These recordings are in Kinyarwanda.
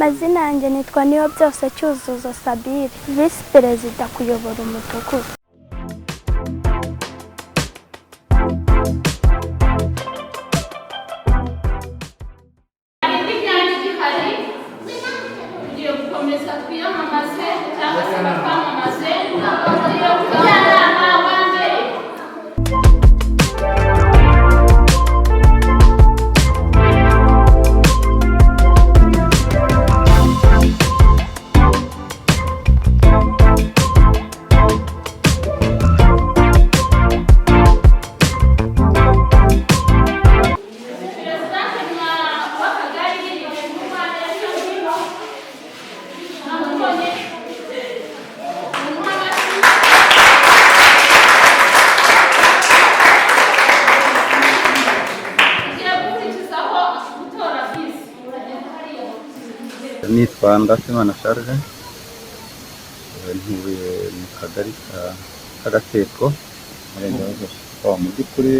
Amazina yanjye nitwa Niyobyose Cyuzuzo Sabire, Visi Perezida kuyobora umudugudu. Nitwa Ndatimana Charles, ntuye mu kagari k'Agateko, Umurenge wa Gashora. Mu by'ukuri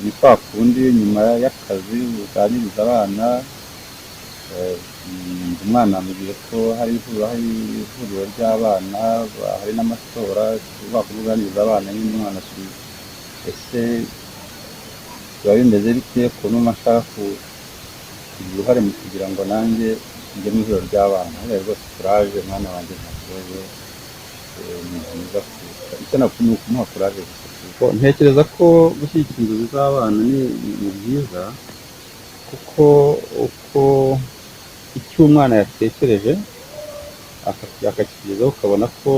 ni kwa kundi nyuma y'akazi uganiriza abana, umwana amubwiye ko hari ihuriro ry'abana, hari n'amatora, bakuganiriza abana nyine umwana ati ese biba bimeze bite, ukuntu nashaka kugira uruhare mu kugira ngo nanjye njye mu ihuriro ry'abana. Rwose kuraje mwana wanjye nta kibazo, ni byiza icyo nakumuha kumuha kuraje gusa. Ntekereza ko gushyigikira inzozi z'abana ni byiza, kuko uko icyo umwana yatekereje akakigezaho ukabona ko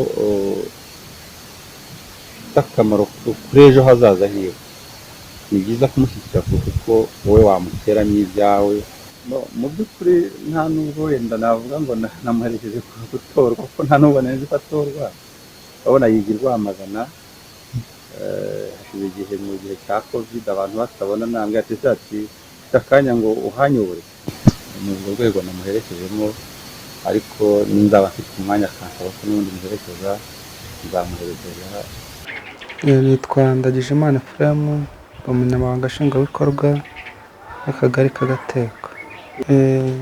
gifite akamaro kuri ejo hazaza hiwe, ni byiza kumushyigikira kuko wowe wamuteramo ibyawe. Mu by'ukuri nta nubwo wenda navuga ngo namuherekeje gutorwa, kuko nta nubwo nzi ko atorwa. Urabona yiga i Rwamagana, hashize igihe mu gihe cya Covid abantu batabona, ntabwo yateze ati mfite akanya ngo uhanyobore. Ni urwo rwego namuherekejemo, ariko nzaba mfite umwanya akansaba ko n'ubundi muherekeza nzamuherekeza. Nitwa Ndagijimana Ephraim, umunyamabanga nshingwabikorwa w'akagari k'Agateko.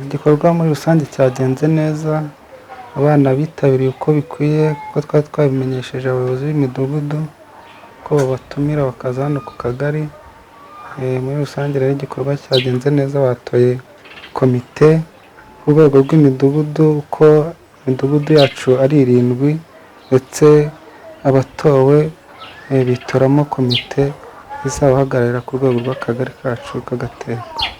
Igikorwa muri rusange cyagenze neza, abana bitabiriye uko bikwiye, kuko twari twabimenyesheje abayobozi b'imidugudu ko babatumira bakaza hano ku kagari. Muri rusange rero igikorwa cyagenze neza, batoye komite ku rwego rw'imidugudu, uko imidugudu yacu ari 7, ndetse abatowe bitoramo komite izabahagararira ku rwego rw'akagari kacu k'Agateko.